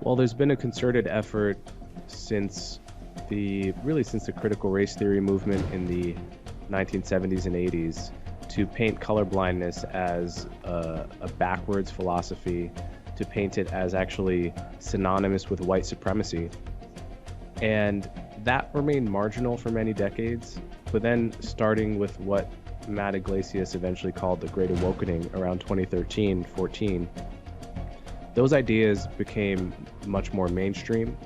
Well, there's been a concerted effort since since the critical race theory movement in the 1970s and 80s to paint colorblindness as a backwards philosophy, to paint it as actually synonymous with white supremacy. And that remained marginal for many decades, but then starting with what Matt Iglesias eventually called the Great Awakening around 2013-14, those ideas became much more mainstream.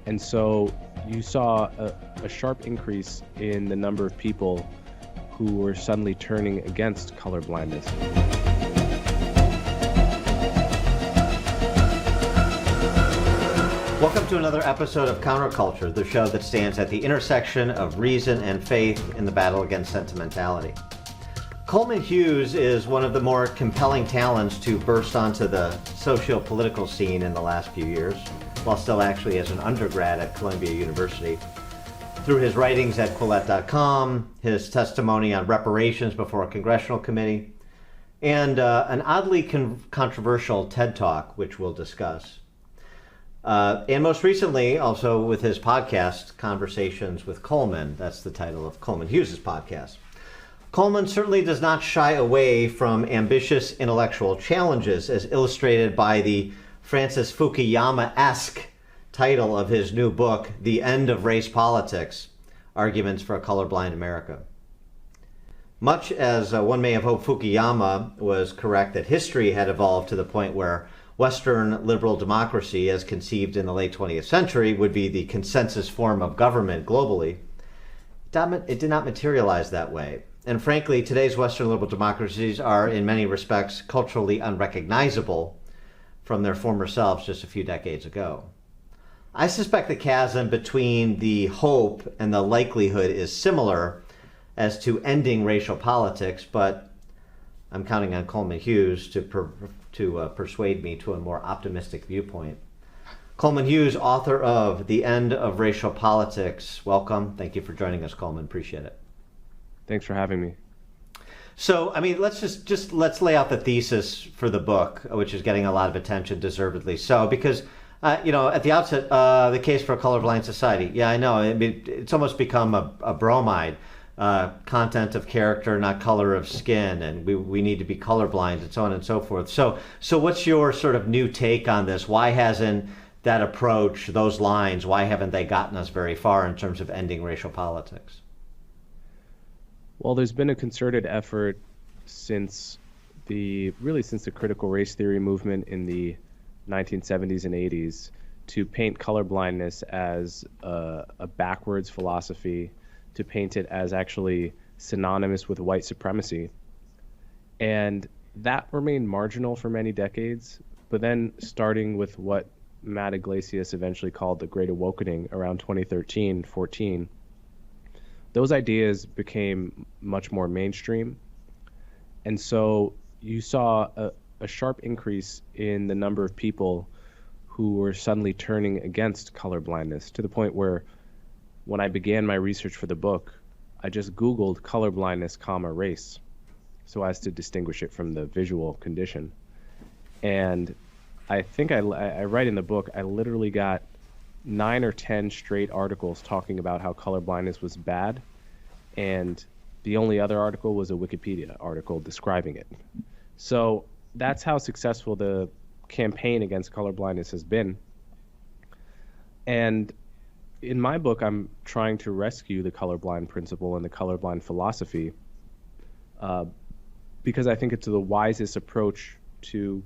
And so you saw a sharp increase in the number of people who were suddenly turning against colorblindness. Welcome to another episode of Counterculture, the show that stands at the intersection of reason and faith in the battle against sentimentality. Coleman Hughes is one of the more compelling talents to burst onto the socio-political scene in the last few years, while still actually as an undergrad at Columbia University. Through his writings at Quillette.com, his testimony on reparations before a congressional committee, and an oddly controversial TED Talk, which we'll discuss. And most recently, also with his podcast, Conversations with Coleman. That's the title of Coleman Hughes' podcast. Coleman certainly does not shy away from ambitious intellectual challenges, as illustrated by the Francis Fukuyama-esque title of his new book, The End of Race Politics, Arguments for a Colorblind America. Much as one may have hoped Fukuyama was correct that history had evolved to the point where Western liberal democracy, as conceived in the late 20th century, would be the consensus form of government globally, it did not materialize that way. And frankly, today's Western liberal democracies are, in many respects, culturally unrecognizable from their former selves just a few decades ago. I suspect the chasm between the hope and the likelihood is similar as to ending racial politics, but I'm counting on Coleman Hughes to persuade me to a more optimistic viewpoint. Coleman Hughes, author of The End of Racial Politics. Welcome. Thank you for joining us, Coleman. Appreciate it. Thanks for having me. So, I mean, let's lay out the thesis for the book, which is getting a lot of attention, deservedly so, because, at the outset, the case for a colorblind society. Yeah, I know. I mean, it's almost become a bromide. Content of character, not color of skin, and we need to be colorblind, and so on and so forth. So what's your sort of new take on this? Why hasn't that approach, those lines, why haven't they gotten us very far in terms of ending racial politics? Well, there's been a concerted effort since the critical race theory movement in the 1970s and 80s to paint colorblindness as a backwards philosophy, to paint it as actually synonymous with white supremacy. And that remained marginal for many decades, but then starting with what Matt Iglesias eventually called the Great Awakening around 2013-14, those ideas became much more mainstream. And so you saw a sharp increase in the number of people who were suddenly turning against colorblindness, to the point where when I began my research for the book, I just Googled colorblindness, race, so as to distinguish it from the visual condition. And I think I write in the book, I literally got 9 or 10 straight articles talking about how colorblindness was bad, and the only other article was a Wikipedia article describing it. So that's how successful the campaign against colorblindness has been. And in my book, I'm trying to rescue the colorblind principle and the colorblind philosophy because I think it's the wisest approach to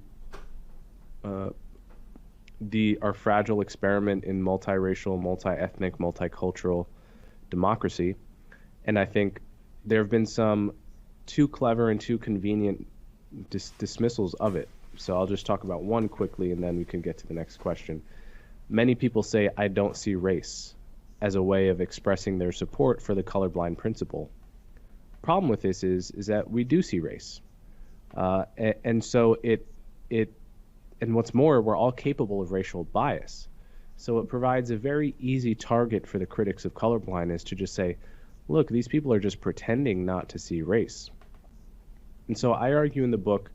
our fragile experiment in multiracial, multi-ethnic, multicultural democracy. And I think there have been some too clever and too convenient dismissals of it. So I'll just talk about one quickly, and then we can get to the next question. Many people say, I don't see race, as a way of expressing their support for the colorblind principle. Problem with this is that we do see race. And so and what's more, we're all capable of racial bias. So it provides a very easy target for the critics of colorblindness to just say, look, these people are just pretending not to see race. And so I argue in the book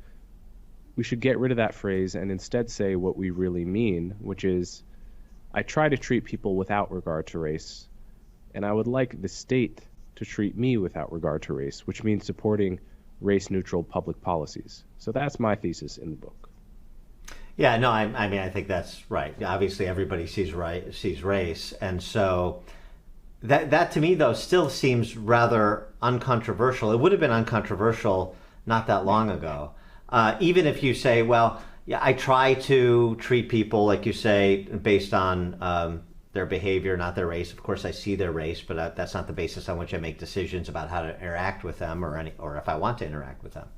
we should get rid of that phrase and instead say what we really mean, which is, I try to treat people without regard to race, and I would like the state to treat me without regard to race, which means supporting race-neutral public policies. So that's my thesis in the book. Yeah, no, I mean, I think that's right. Obviously, everybody sees race, and so that to me, though, still seems rather uncontroversial. It would have been uncontroversial not that long ago. Even if you say, well, yeah, I try to treat people, like you say, based on their behavior, not their race. Of course, I see their race, but that's not the basis on which I make decisions about how to interact with them or if I want to interact with them.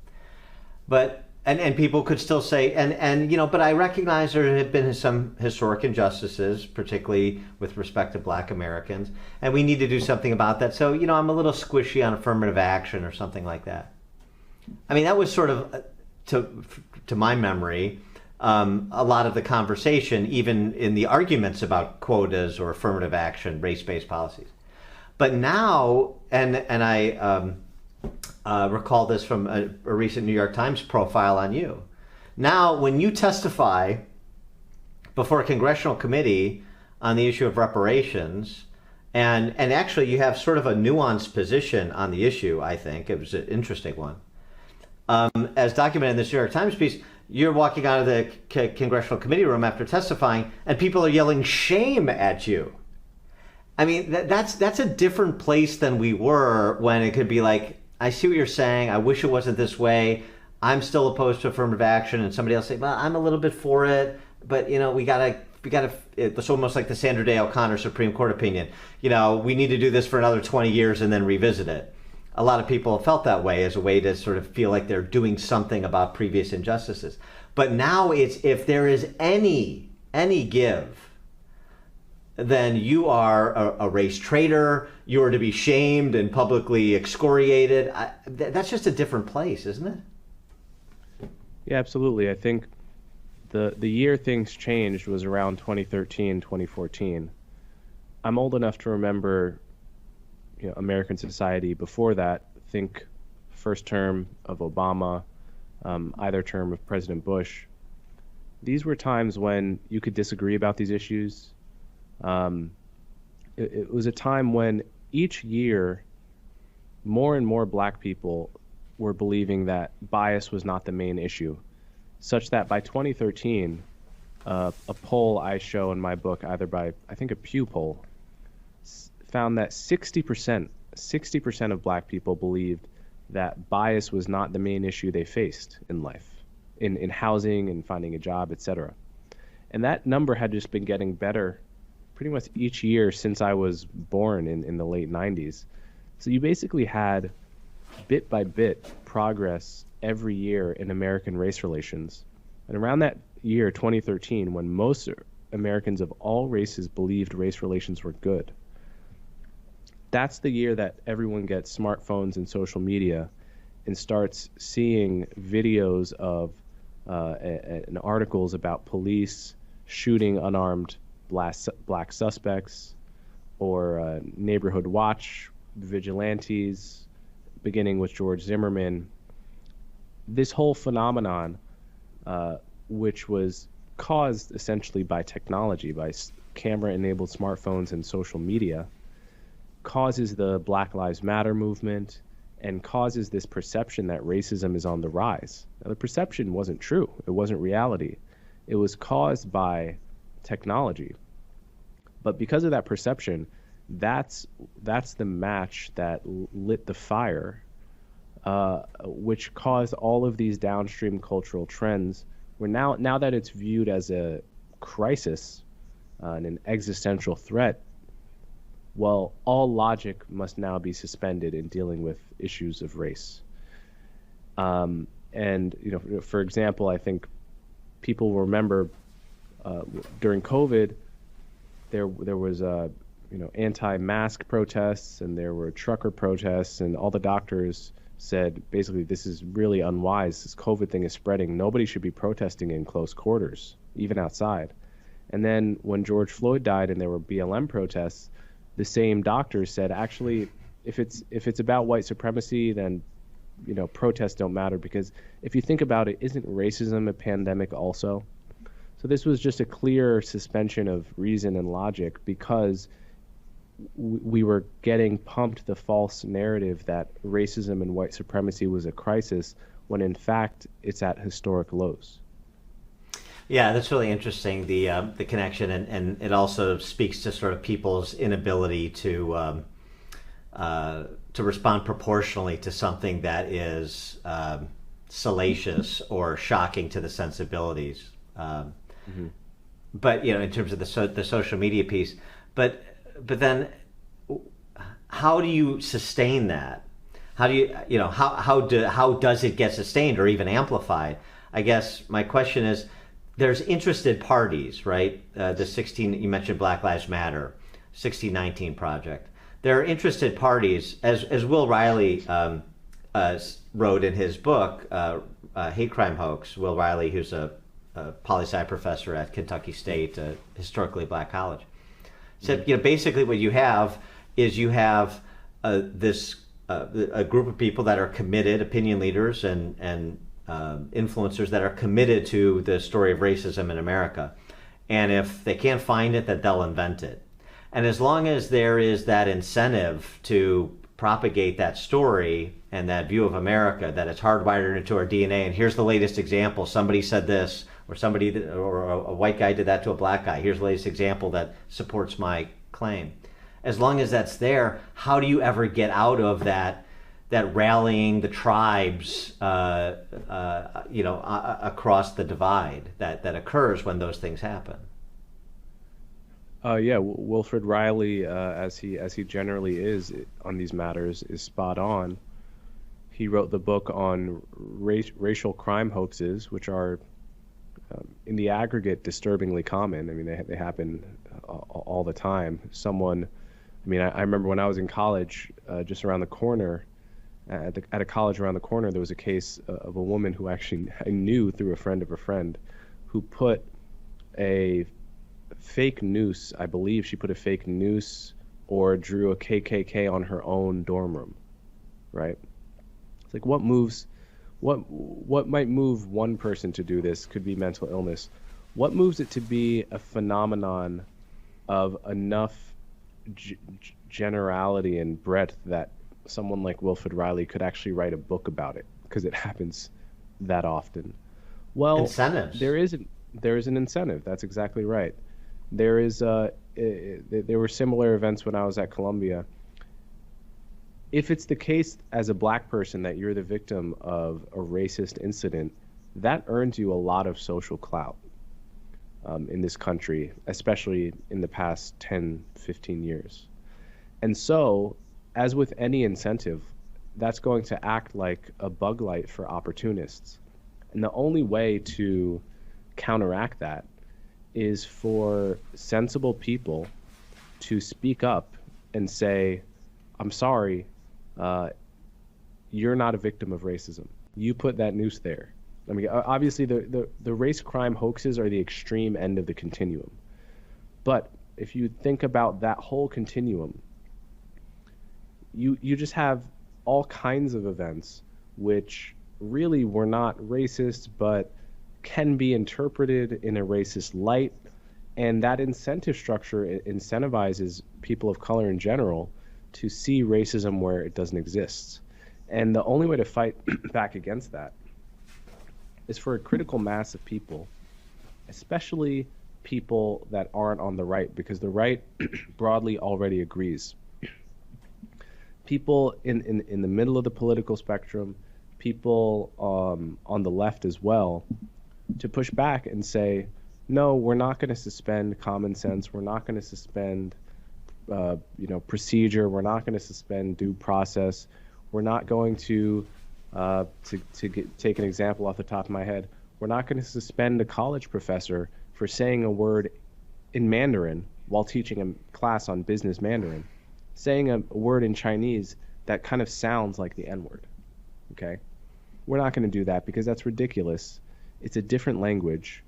But and people could still say, and but I recognize there have been some historic injustices, particularly with respect to Black Americans, and we need to do something about that. So, I'm a little squishy on affirmative action or something like that. I mean, that was sort of, to my memory, a lot of the conversation, even in the arguments about quotas or affirmative action, race-based policies. But now, and I recall this from a recent New York Times profile on you. Now, when you testify before a congressional committee on the issue of reparations, and actually you have sort of a nuanced position on the issue, I think. It was an interesting one. As documented in this New York Times piece, you're walking out of the congressional committee room after testifying, and people are yelling shame at you. I mean, that's a different place than we were when it could be like, I see what you're saying. I wish it wasn't this way. I'm still opposed to affirmative action, and somebody else say, well, I'm a little bit for it, but we gotta. It's almost like the Sandra Day O'Connor Supreme Court opinion. We need to do this for another 20 years and then revisit it. A lot of people have felt that way as a way to sort of feel like they're doing something about previous injustices. But now it's, if there is any give, then you are a race traitor. You are to be shamed and publicly excoriated. That's just a different place, isn't it? Yeah, absolutely. I think the year things changed was around 2013, 2014. I'm old enough to remember American society before that. Think first term of Obama, either term of President Bush. These were times when you could disagree about these issues. It was a time when each year more and more Black people were believing that bias was not the main issue, such that by 2013, a poll I show in my book, either by, I think, a Pew poll, found that 60% of Black people believed that bias was not the main issue they faced in life, in housing and finding a job, etc. And that number had just been getting better pretty much each year since I was born in the late 90s. So you basically had bit by bit progress every year in American race relations. And around that year, 2013, when most Americans of all races believed race relations were good, that's the year that everyone gets smartphones and social media and starts seeing videos of and articles about police shooting unarmed black suspects, or neighborhood watch vigilantes, beginning with George Zimmerman. This whole phenomenon, which was caused essentially by technology, by camera-enabled smartphones and social media, causes the Black Lives Matter movement and causes this perception that racism is on the rise. Now, the perception wasn't true. It wasn't reality. It was caused by technology. But because of that perception, that's the match that lit the fire, which caused all of these downstream cultural trends, where now that it's viewed as a crisis and an existential threat, well, all logic must now be suspended in dealing with issues of race. And for example, I think people will remember during COVID, there was anti-mask protests, and there were trucker protests, and all the doctors said basically, this is really unwise. This COVID thing is spreading. Nobody should be protesting in close quarters, even outside. And then when George Floyd died and there were BLM protests, the same doctors said, actually, if it's about white supremacy, then protests don't matter, because if you think about it, isn't racism a pandemic also? So this was just a clear suspension of reason and logic, because we were getting pumped the false narrative that racism and white supremacy was a crisis, when in fact it's at historic lows. Yeah, that's really interesting, the connection, and it also speaks to sort of people's inability to respond proportionally to something that is salacious or shocking to the sensibilities. But in terms of the social media piece, but then how do you sustain that? How do how does it get sustained or even amplified? I guess my question is, there's interested parties, right? The 16, you mentioned Black Lives Matter, 1619 Project. There are interested parties, as Will Riley wrote in his book, Hate Crime Hoax. Will Riley, who's a poli-sci professor at Kentucky State, a historically black college, said, basically what you have is a group of people that are committed, opinion leaders and influencers that are committed to the story of racism in America. And if they can't find it, then they'll invent it. And as long as there is that incentive to propagate that story and that view of America, that it's hardwired into our DNA, and here's the latest example, somebody said this, or a white guy did that to a black guy, here's the latest example that supports my claim. As long as that's there, how do you ever get out of that rallying the tribes, across the divide that occurs when those things happen? Wilfred Riley, as he generally is on these matters, is spot on. He wrote the book on racial crime hoaxes, which are, in the aggregate, disturbingly common. I mean, they happen all the time. I remember when I was in college, just around the corner, at a college around the corner, there was a case of a woman who actually I knew through a friend of a friend, who put a fake noose, I believe she put a fake noose or drew a KKK on her own dorm room, right? It's like, what might move one person to do this could be mental illness. What moves it to be a phenomenon of enough generality and breadth that someone like Wilfred Riley could actually write a book about it, because it happens that often? Well, incentives. There is an incentive. That's exactly right. There were similar events when I was at Columbia. If it's the case as a black person that you're the victim of a racist incident, that earns you a lot of social clout in this country, especially in the past 10, 15 years. And so, as with any incentive, that's going to act like a bug light for opportunists. And the only way to counteract that is for sensible people to speak up and say, I'm sorry, you're not a victim of racism. You put that noose there. I mean, obviously the race crime hoaxes are the extreme end of the continuum. But if you think about that whole continuum, you just have all kinds of events which really were not racist, but can be interpreted in a racist light. And that incentive structure incentivizes people of color in general to see racism where it doesn't exist. And the only way to fight back against that is for a critical mass of people, especially people that aren't on the right, because the right broadly already agrees. People in the middle of the political spectrum, people on the left as well, to push back and say, no, we're not going to suspend common sense. We're not going to suspend procedure. We're not going to suspend due process. We're not going to take an example off the top of my head. We're not going to suspend a college professor for saying a word in Mandarin while teaching a class on business Mandarin, saying a word in Chinese that kind of sounds like the N-word. Okay? We're not going to do that because that's ridiculous. It's a different language.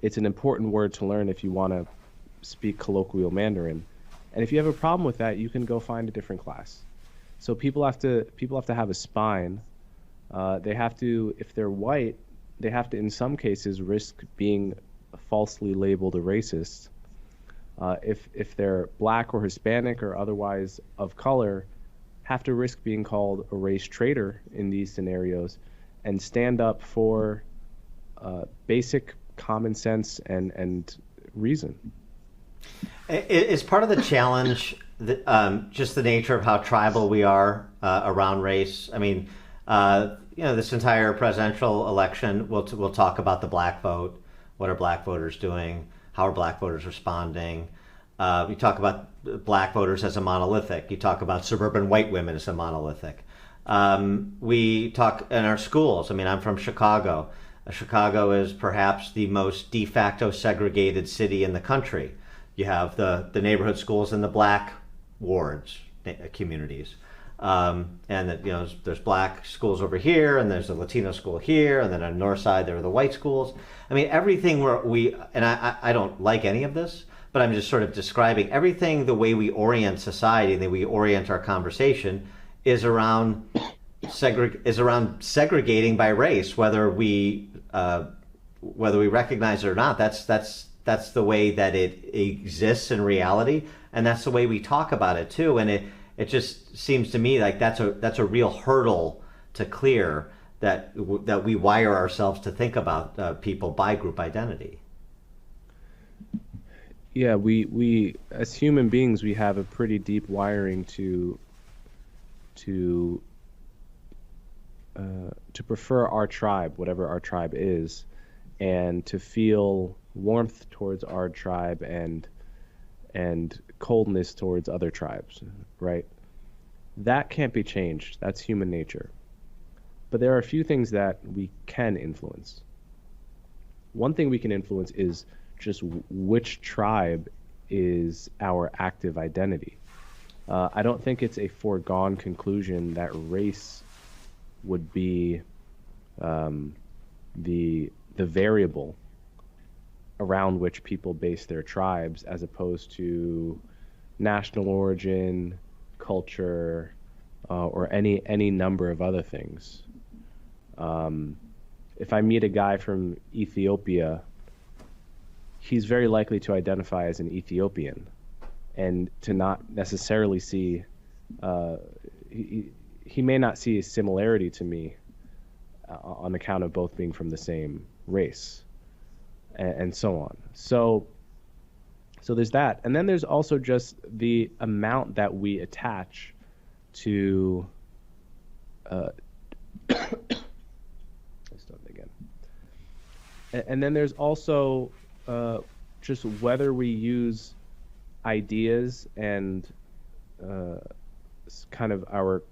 It's an important word to learn if you want to speak colloquial Mandarin. And if you have a problem with that, you can go find a different class. So people have to have a spine They have to, if they're white, they have to, in some cases, risk being falsely labeled a racist. If they're black or Hispanic or otherwise of color, have to risk being called a race traitor in these scenarios, and stand up for basic common sense and reason. Is part of the challenge just the nature of how tribal we are around race? I mean, this entire presidential election, we'll talk about the black vote. What are black voters doing? How are black voters responding? We talk about black voters as a monolithic. You talk about suburban white women as a monolithic. We talk in our schools. I mean, I'm from Chicago. Chicago is perhaps the most de facto segregated city in the country. You have the neighborhood schools in the black wards, communities. And there's black schools over here, and there's a Latino school here, and then on the north side there are the white schools. I mean, everything I don't like any of this, but I'm just sort of describing everything. The way we orient society, the way we orient our conversation, is around segregating by race, whether we recognize it or not. That's the way that it exists in reality, and that's the way we talk about it too. And it just seems to me like that's a real hurdle to clear, that we wire ourselves to think about people by group identity. Yeah, we as human beings, we have a pretty deep wiring to prefer our tribe, whatever our tribe is, and to feel warmth towards our tribe and coldness towards other tribes, right? That can't be changed. That's human nature. But there are a few things that we can influence. One thing we can influence is just which tribe is our active identity. I don't think it's a foregone conclusion that race would be the variable around which people base their tribes, as opposed to national origin, culture, or any number of other things. If I meet a guy from Ethiopia, he's very likely to identify as an Ethiopian, and to not necessarily see, he may not see a similarity to me on account of both being from the same race, and so on. So there's that. And then there's also just the amount that we attach to and then there's also just whether we use ideas and kind of our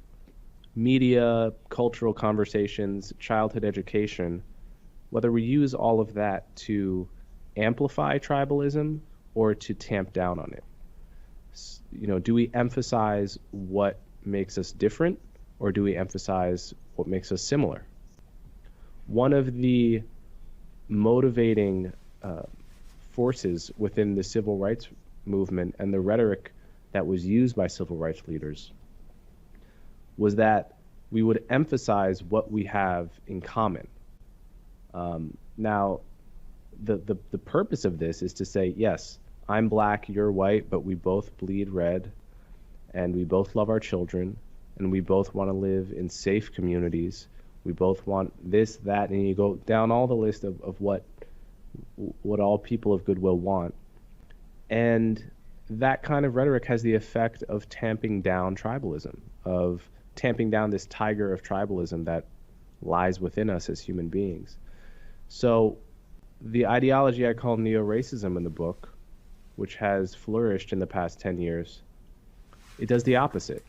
media, cultural conversations, childhood education, whether we use all of that to amplify tribalism or to tamp down on it. Do we emphasize what makes us different, or do we emphasize what makes us similar? One of the motivating forces within the civil rights movement and the rhetoric that was used by civil rights leaders was that we would emphasize what we have in common. Now, the purpose of this is to say, yes, I'm black, you're white, but we both bleed red, and we both love our children, and we both want to live in safe communities. We both want this, that, and you go down all the list of what all people of goodwill want. And that kind of rhetoric has the effect of tamping down tribalism, of tamping down this tiger of tribalism that lies within us as human beings. So the ideology I call neo-racism in the book, which has flourished in the past 10 years, it does the opposite.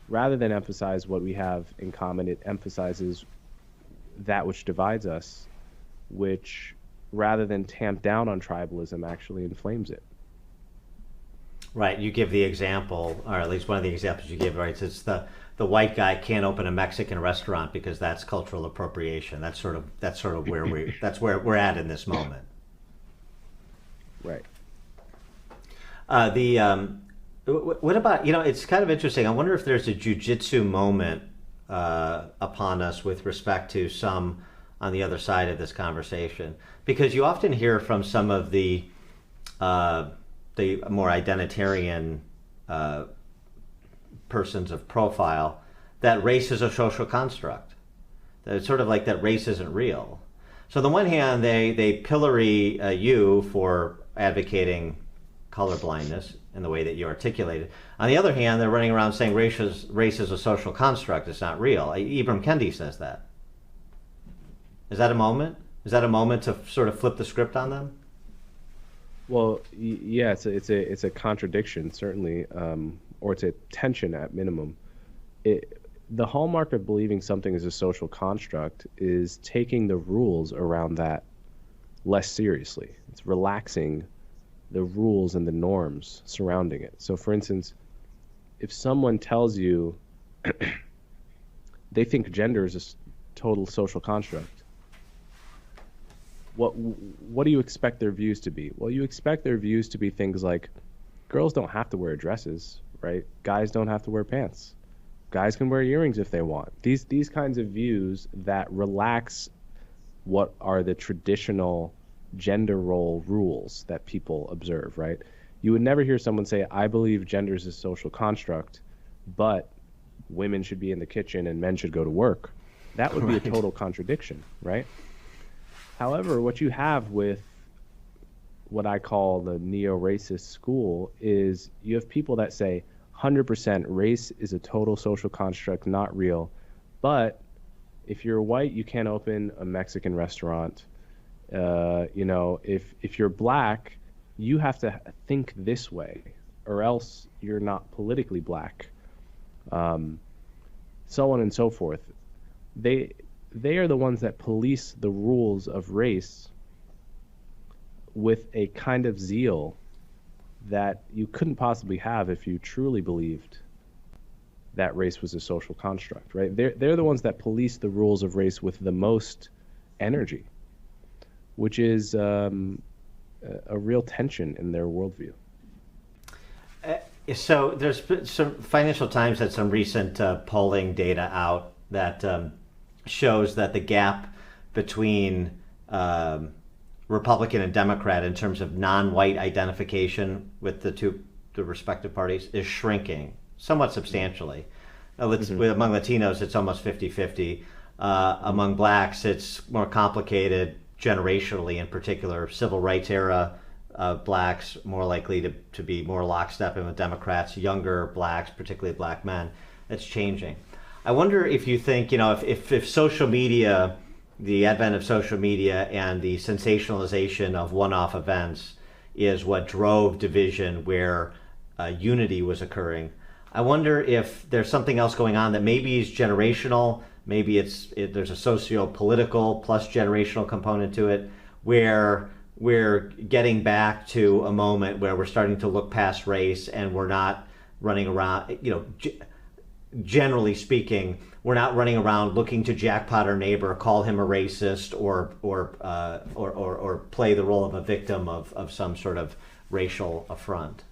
Rather than emphasize what we have in common, it emphasizes that which divides us, which, rather than tamp down on tribalism, actually inflames it. Right. You give the example, or at least one of the examples you give, right? It's the white guy can't open a Mexican restaurant because that's cultural appropriation. That's sort of where we're at in this moment. Right. What about, it's kind of interesting. I wonder if there's a JiuJitsu moment upon us with respect to some on the other side of this conversation, because you often hear from some of the more identitarian persons of profile that race is a social construct. That it's sort of like that race isn't real. So on the one hand, they pillory you for advocating colorblindness in the way that you articulated. On the other hand, they're running around saying race is a social construct. It's not real. Ibram Kendi says that. Is that a moment? Is that a moment to sort of flip the script on them? Well, yeah, it's a contradiction, certainly, or it's a tension at minimum. The hallmark of believing something is a social construct is taking the rules around that less seriously. It's relaxing the rules and the norms surrounding it. So, for instance, if someone tells you they think gender is a total social construct, what do you expect their views to be? Well, you expect their views to be things like girls don't have to wear dresses, right? Guys don't have to wear pants. Guys can wear earrings if they want. These kinds of views that relax what are the traditional gender role rules that people observe, right? You would never hear someone say, I believe gender is a social construct, but women should be in the kitchen and men should go to work. That would be a total contradiction, right? However, what you have with what I call the neo-racist school is you have people that say 100% race is a total social construct, not real. But if you're white, you can't open a Mexican restaurant. If you're black, you have to think this way, or else you're not politically black. So on and so forth. They are the ones that police the rules of race with a kind of zeal that you couldn't possibly have if you truly believed that race was a social construct, right? They're the ones that police the rules of race with the most energy, which is a real tension in their worldview. So there's some Financial Times had some recent polling data out that shows that the gap between Republican and Democrat in terms of non-white identification with the respective parties is shrinking somewhat substantially. Among Latinos, it's almost 50-50. Among blacks, it's more complicated generationally, in particular. Civil rights era blacks more likely to be more lockstep in with Democrats. Younger blacks, particularly black men, it's changing. I wonder if you think, if social media, the advent of social media and the sensationalization of one-off events is what drove division where unity was occurring. I wonder if there's something else going on that maybe is generational, maybe there's a socio-political plus generational component to it, where we're getting back to a moment where we're starting to look past race and we're not running around, generally speaking, we're not running around looking to jackpot our neighbor, call him a racist, or play the role of a victim of some sort of racial affront.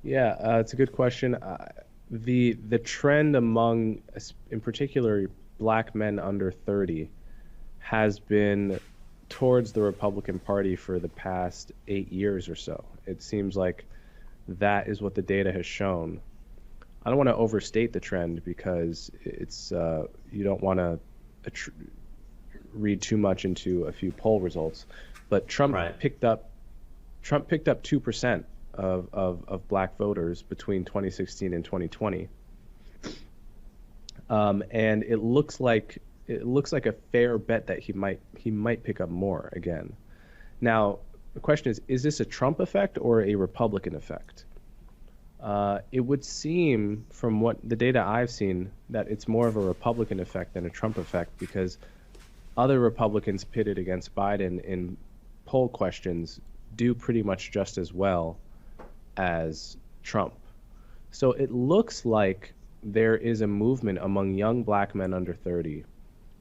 Yeah, it's a good question. The trend among, in particular, black men under 30 has been towards the Republican Party for the past 8 years or so. It seems like that is what the data has shown. I don't want to overstate the trend because it's you don't want to read too much into a few poll results, but Trump picked up 2% of black voters between 2016 and 2020, and it looks like a fair bet that he might pick up more again. Now the question is this a Trump effect or a Republican effect? It would seem from what the data I've seen that it's more of a Republican effect than a Trump effect, because other Republicans pitted against Biden in poll questions do pretty much just as well as Trump. So it looks like there is a movement among young black men under 30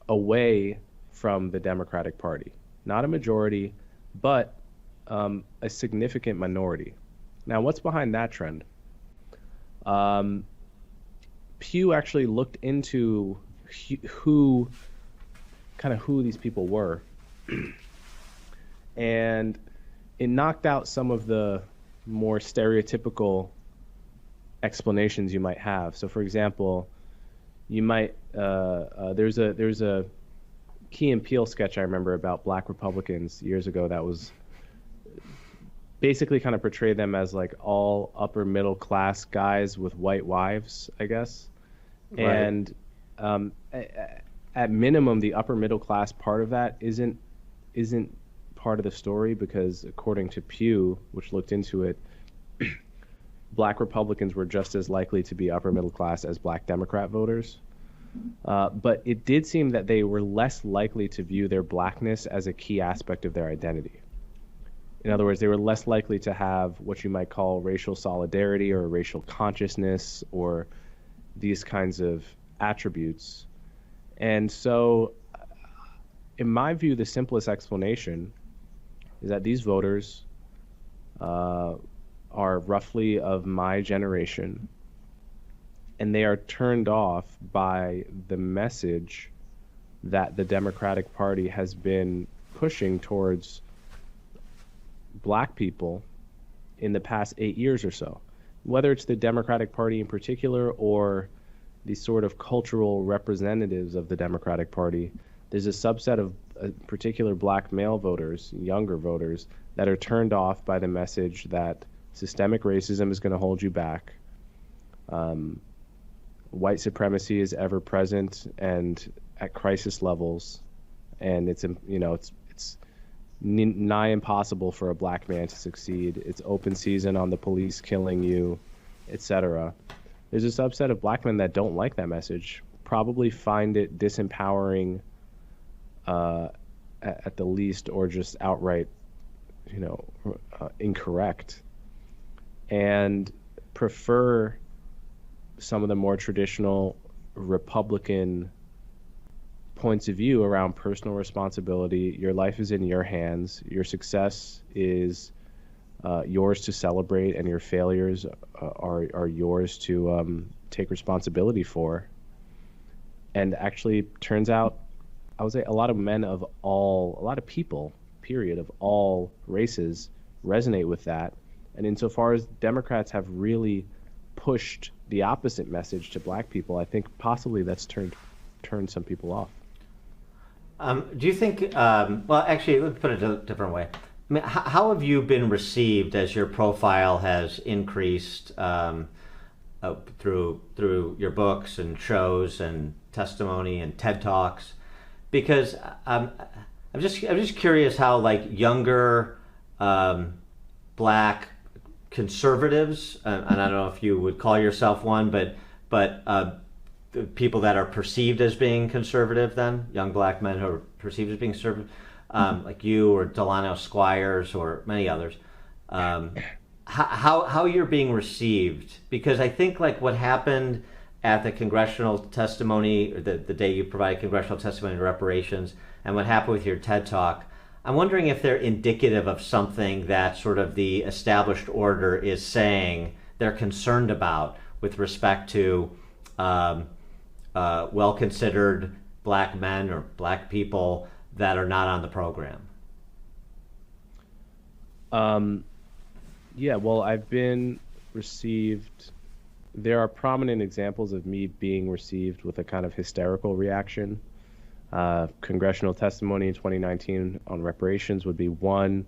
away from the Democratic Party. Not a majority, but a significant minority. Now, what's behind that trend? Pew actually looked into who these people were, and it knocked out some of the more stereotypical explanations you might have. So, for example, you might there's a Key and Peele sketch I remember about black Republicans years ago that was basically kind of portrayed them as like all upper middle class guys with white wives, I guess. Right. And at minimum, the upper middle class part of that isn't part of the story, because according to Pew, which looked into it, black Republicans were just as likely to be upper middle class as black Democrat voters. But it did seem that they were less likely to view their blackness as a key aspect of their identity. In other words, they were less likely to have what you might call racial solidarity or racial consciousness or these kinds of attributes. And so, in my view, the simplest explanation is that these voters are roughly of my generation, and they are turned off by the message that the Democratic Party has been pushing towards black people in the past 8 years or so. Whether it's the Democratic Party in particular or the sort of cultural representatives of the Democratic Party, there's a subset of particular black male voters, younger voters, that are turned off by the message that systemic racism is going to hold you back. White supremacy is ever present and at crisis levels, and it's nigh impossible for a black man to succeed. It's open season on the police killing you, etc. There's a subset of black men that don't like that message, probably find it disempowering at the least, or just outright, incorrect, and prefer some of the more traditional Republican points of view around personal responsibility. Your life is in your hands. Your success is yours to celebrate, and your failures are yours to take responsibility for. And actually, turns out, I would say a lot of people, period, of all races resonate with that. And insofar as Democrats have really pushed the opposite message to black people, I think possibly that's turned some people off. Do you think, well, actually, let's put it a different way. I mean, how have you been received as your profile has increased through your books and shows and testimony and TED Talks? Because I'm just curious how, like, younger black conservatives, and I don't know if you would call yourself one, but the people that are perceived as being conservative, then young black men who are perceived as being conservative, like you or Delano Squires or many others, how you're being received? Because I think, like, what happened at the congressional testimony, or the day you provided congressional testimony to reparations, and what happened with your TED Talk, I'm wondering if they're indicative of something that sort of the established order is saying they're concerned about with respect to well-considered black men or black people that are not on the program. Yeah, well, I've been received. There are prominent examples of me being received with a kind of hysterical reaction. Congressional testimony in 2019 on reparations would be one.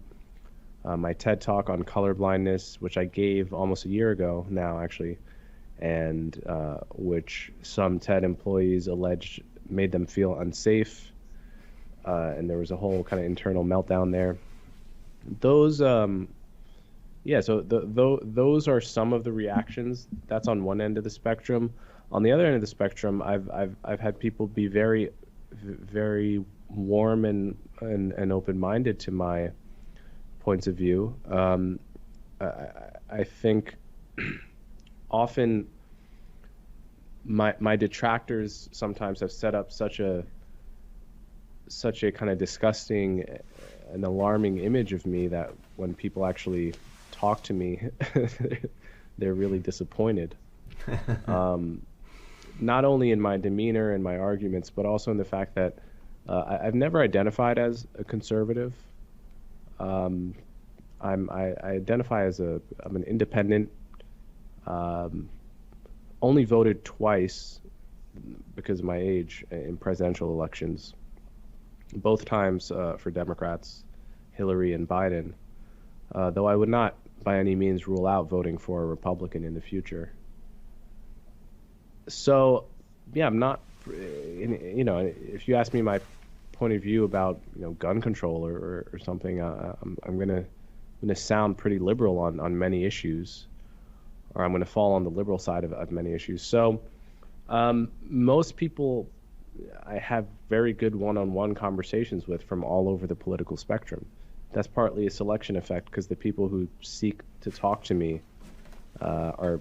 My TED Talk on colorblindness, which I gave almost a year ago now, actually, and which some TED employees alleged made them feel unsafe, and there was a whole kind of internal meltdown there. Those, yeah, so those are some of the reactions. That's on one end of the spectrum. On the other end of the spectrum, I've had people be very, very warm and open-minded to my points of view. I think often my detractors sometimes have set up such a kind of disgusting and alarming image of me that when people actually talk to me, they're really disappointed. not only in my demeanor and my arguments, but also in the fact that I've never identified as a conservative. Um, I identify as I'm an independent. Um, Only voted twice because of my age in presidential elections, both times for Democrats, Hillary and Biden. Though I would not by any means rule out voting for a Republican in the future. So, yeah, I'm not, if you ask me my point of view about, gun control or something, I'm gonna sound pretty liberal on many issues, or I'm gonna fall on the liberal side of many issues. So, most people I have very good one-on-one conversations with from all over the political spectrum. That's partly a selection effect because the people who seek to talk to me are,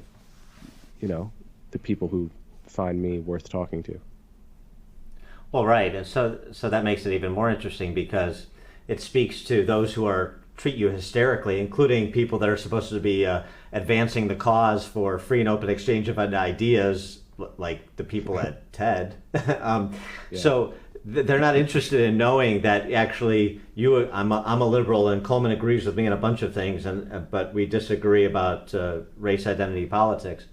the people who find me worth talking to. Well, right, and so that makes it even more interesting because it speaks to those who treat you hysterically, including people that are supposed to be advancing the cause for free and open exchange of ideas, like the people at TED. Yeah. So they're not interested in knowing that actually I'm a liberal and Coleman agrees with me on a bunch of things, but we disagree about race identity politics.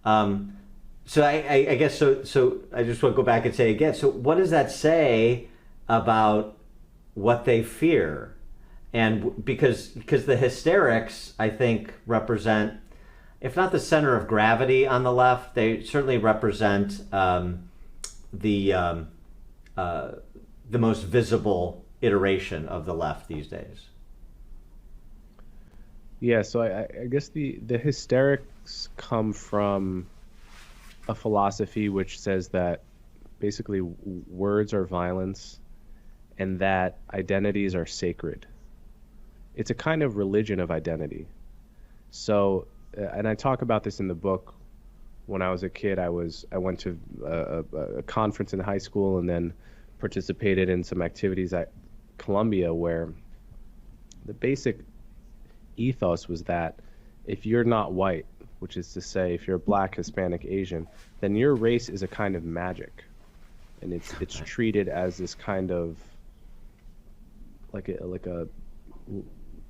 So I guess so I just want to go back and say again. So what does that say about what they fear? And because the hysterics, I think, represent, if not the center of gravity on the left, they certainly represent the most visible iteration of the left these days. Yeah, so I guess the hysterics come from a philosophy which says that basically words are violence and that identities are sacred. It's a kind of religion of identity. So, and I talk about this in the book. When I was a kid, I went to a conference in high school and then participated in some activities at Columbia where the basic ethos was that if you're not white, which is to say if you're Black, Hispanic, Asian, then your race is a kind of magic. And it's treated as this kind of like a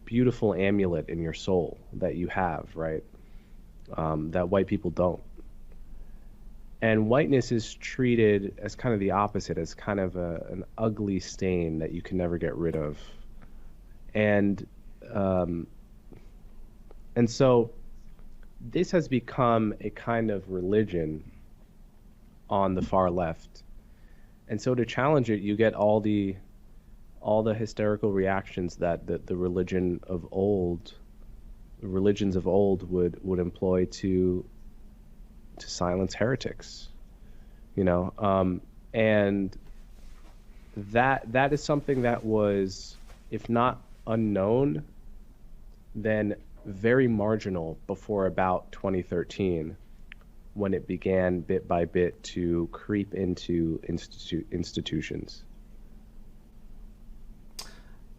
beautiful amulet in your soul that you have, right? That white people don't. And whiteness is treated as kind of the opposite, as kind of an ugly stain that you can never get rid of. And so this has become a kind of religion on the far left. And so to challenge it, you get all the hysterical reactions that the religions of old would employ to silence heretics, and that is something that was, if not unknown, then very marginal before about 2013, when it began bit by bit to creep into institutions.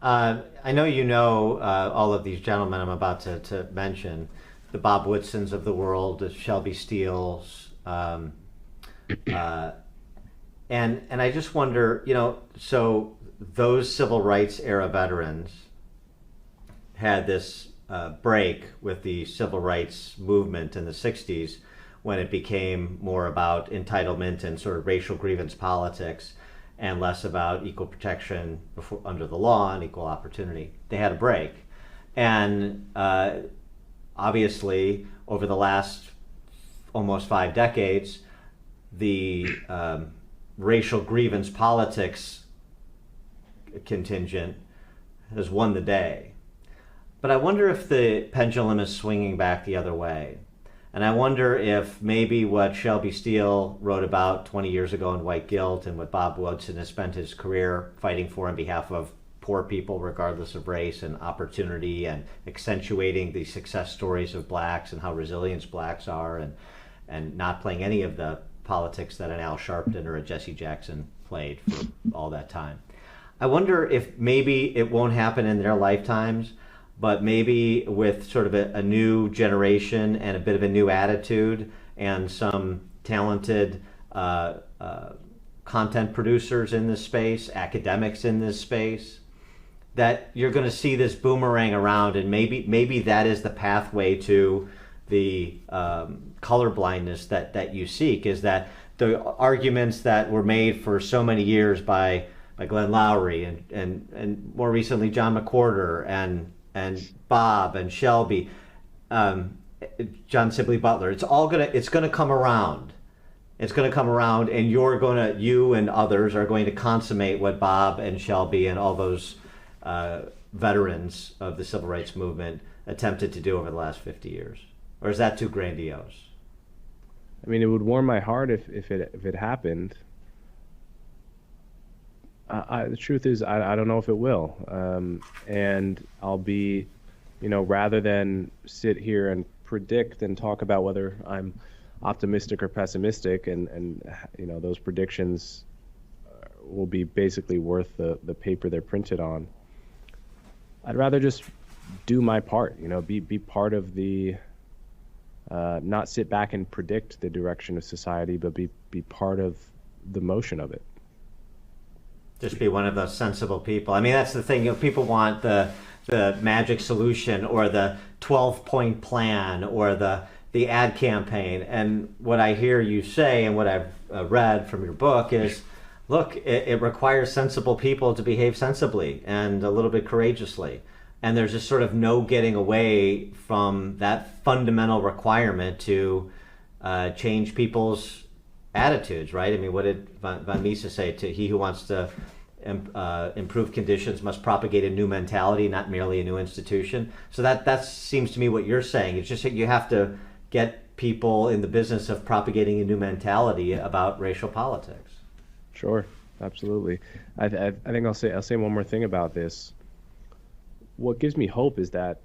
I know all of these gentlemen I'm about to mention, the Bob Woodsons of the world, the Shelby Steeles, and I just wonder, so those civil rights era veterans had this break with the civil rights movement in the 60s when it became more about entitlement and sort of racial grievance politics and less about equal protection under the law and equal opportunity. They had a break. And obviously, over the last almost 5 decades, the racial grievance politics contingent has won the day. But I wonder if the pendulum is swinging back the other way. And I wonder if maybe what Shelby Steele wrote about 20 years ago in White Guilt and what Bob Woodson has spent his career fighting for on behalf of poor people regardless of race and opportunity and accentuating the success stories of blacks and how resilient blacks are and not playing any of the politics that an Al Sharpton or a Jesse Jackson played for all that time. I wonder if maybe it won't happen in their lifetimes, but maybe with sort of a new generation and a bit of a new attitude and some talented content producers in this space, academics in this space, that you're going to see this boomerang around, and maybe that is the pathway to the colorblindness that you seek, is that the arguments that were made for so many years by Glenn Lowry and more recently John McWhorter and Bob and Shelby, John Sibley Butler, it's gonna come around. It's going to come around, and you and others are going to consummate what Bob and Shelby and all those veterans of the civil rights movement attempted to do over the last 50 years. Or is that too grandiose? I mean, it would warm my heart if it happened. The truth is, I don't know if it will. And I'll be, rather than sit here and predict and talk about whether I'm optimistic or pessimistic, and those predictions will be basically worth the paper they're printed on. I'd rather just do my part, be part of the, not sit back and predict the direction of society, but be part of the motion of it. Just be one of those sensible people. I mean, that's the thing. People want the magic solution or the 12-point plan or the ad campaign. And what I hear you say, and what I've read from your book, is, look, it requires sensible people to behave sensibly and a little bit courageously. And there's just sort of no getting away from that fundamental requirement to change people's attitudes, right? I mean, what did Von Mises say? He who wants to improve conditions must propagate a new mentality, not merely a new institution. So that seems to me what you're saying. It's just that you have to get people in the business of propagating a new mentality about racial politics. Sure, absolutely. I think I'll say one more thing about this. What gives me hope is that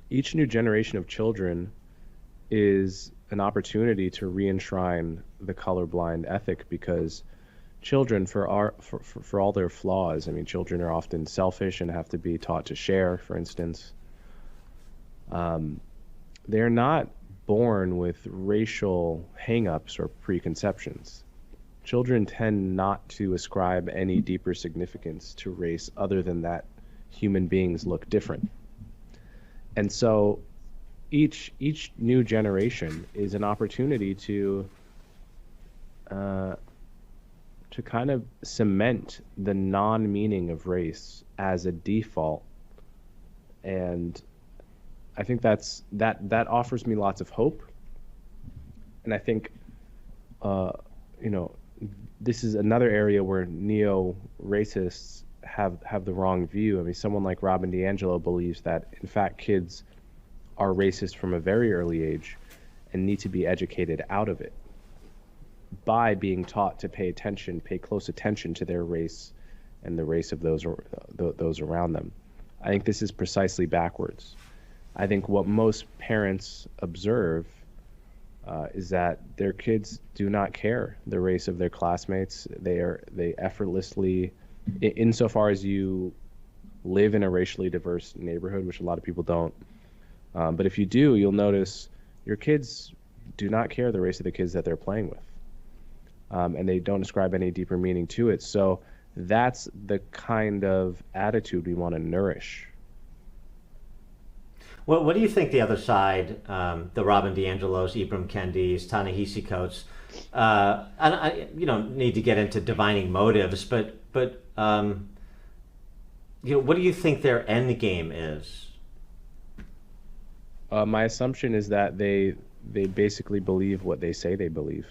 each new generation of children is an opportunity to re-enshrine the colorblind ethic, because children, for all their flaws, I mean, children are often selfish and have to be taught to share, for instance. They're not born with racial hang-ups or preconceptions. Children tend not to ascribe any deeper significance to race other than that human beings look different. And so each new generation is an opportunity to kind of cement the non-meaning of race as a default. And I think that offers me lots of hope. And I think this is another area where neo-racists have the wrong view. I mean, someone like Robin DiAngelo believes that, in fact, kids are racist from a very early age and need to be educated out of it by being taught to pay close attention to their race and the race of those around them. I think this is precisely backwards. I think what most parents observe is that their kids do not care the race of their classmates. They effortlessly, insofar as you live in a racially diverse neighborhood, which a lot of people don't. But if you do, you'll notice your kids do not care the race of the kids that they're playing with. And they don't ascribe any deeper meaning to it. So that's the kind of attitude we want to nourish. Well, what do you think the other side, the Robin DiAngelos, Ibram Kendis, Ta-Nehisi Coates, you don't need to get into divining motives, but what do you think their end game is? My assumption is that they basically believe what they say they believe.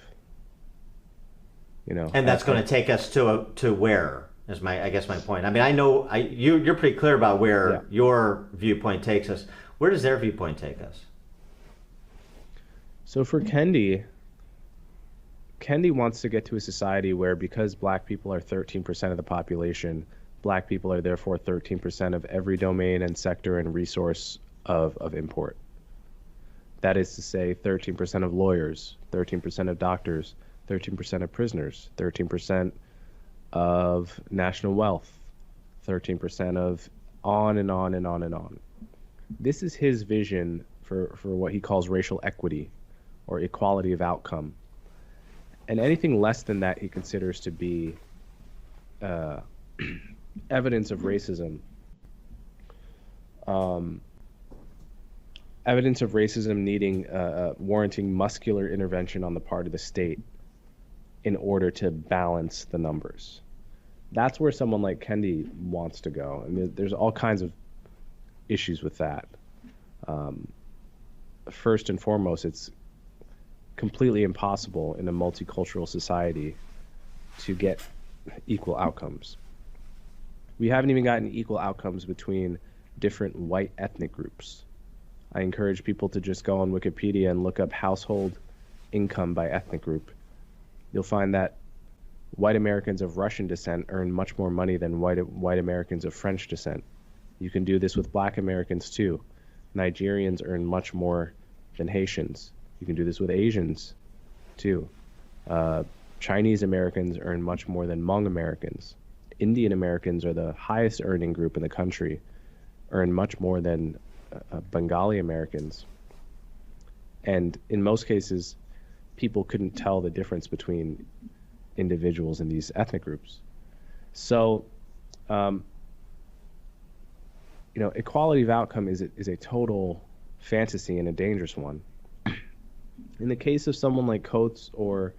And that's going to take us to where is I guess my point. I mean, I know you're pretty clear about where your viewpoint takes us. Where does their viewpoint take us? So for Kendi wants to get to a society where, because black people are 13% of the population, black people are therefore 13% of every domain and sector and resource of import. That is to say, 13% of lawyers, 13% of doctors, 13% of prisoners, 13% of national wealth, 13% of on and on and on and on. This is his vision for what he calls racial equity, or equality of outcome. And anything less than that he considers to be evidence of racism. Evidence of racism needing, warranting muscular intervention on the part of the state in order to balance the numbers. That's where someone like Kendi wants to go. I mean, there's all kinds of issues with that. First and foremost, it's completely impossible in a multicultural society to get equal outcomes. We haven't even gotten equal outcomes between different white ethnic groups. I encourage people to just go on Wikipedia and look up household income by ethnic group. You'll find that white Americans of Russian descent earn much more money than white Americans of French descent. You can do this with black Americans too. Nigerians earn much more than Haitians. You can do this with Asians too. Chinese Americans earn much more than Hmong Americans. Indian Americans are the highest earning group in the country, earn much more than Bengali Americans. And in most cases, people couldn't tell the difference between individuals in these ethnic groups. So, equality of outcome is a total fantasy and a dangerous one. In the case of someone like Coates or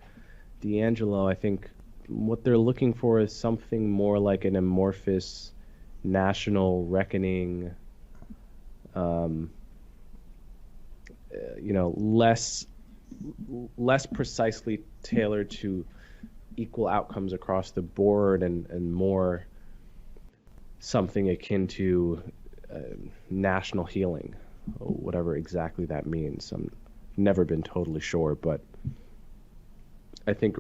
D'Angelo, I think what they're looking for is something more like an amorphous national reckoning, less precisely tailored to equal outcomes across the board and more something akin to national healing, whatever exactly that means. I've never been totally sure, but I think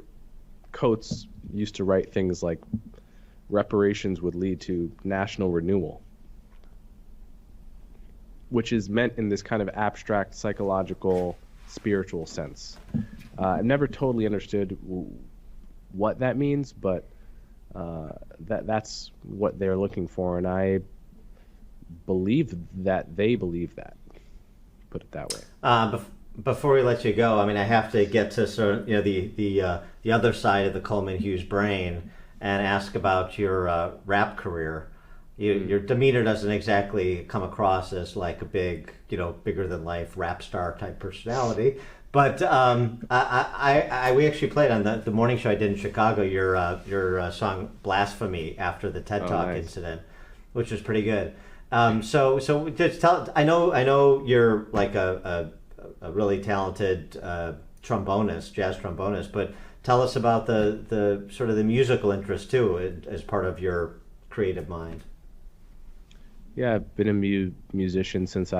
Coates used to write things like reparations would lead to national renewal, which is meant in this kind of abstract, psychological, spiritual sense. I never totally understood what that means, but that's what they're looking for, and I believe that they believe that. Put it that way. Before we let you go, I mean, I have to get to sort of the other side of the Coleman Hughes brain and ask about your rap career. Your demeanor doesn't exactly come across as like a big, bigger than life rap star type personality. But we actually played on the morning show I did in Chicago your song "Blasphemy" after the TED Talk incident, which was pretty good. So just tell. I know you're like a really talented trombonist, jazz trombonist, but tell us about the sort of the musical interest too as part of your creative mind. Yeah, I've been a musician since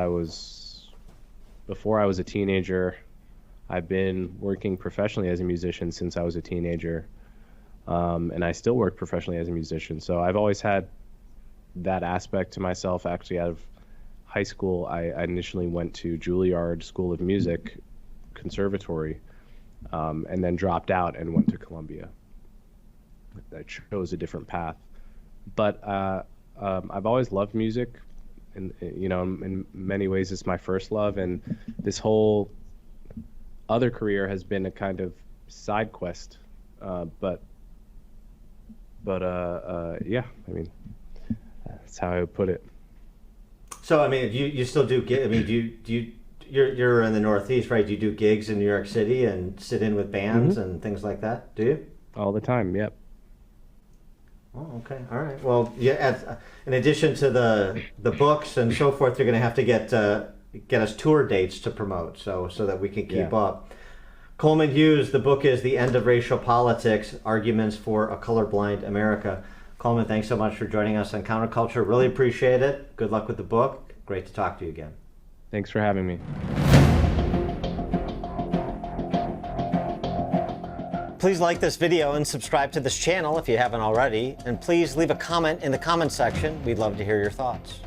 before I was a teenager. I've been working professionally as a musician since I was a teenager, and I still work professionally as a musician. So I've always had that aspect to myself. Actually, out of high school, I initially went to Juilliard School of Music Conservatory, and then dropped out and went to Columbia. I chose a different path, but I've always loved music, and in many ways it's my first love, and this whole other career has been a kind of side quest, but yeah, I mean, that's how I would put it. So I mean, you still do? I mean, you're in the Northeast, right? Do you do gigs in New York City and sit in with bands and things like that? Do you? All the time. Yep. Oh, okay. All right. Well, yeah. In addition to the books and so forth, you're going to have to get us tour dates to promote, so that we can keep up. Coleman Hughes. The book is "The End of Racial Politics: Arguments for a Colorblind America." Coleman, thanks so much for joining us on Counterculture. Really appreciate it. Good luck with the book. Great to talk to you again. Thanks for having me. Please like this video and subscribe to this channel if you haven't already. And please leave a comment in the comment section. We'd love to hear your thoughts.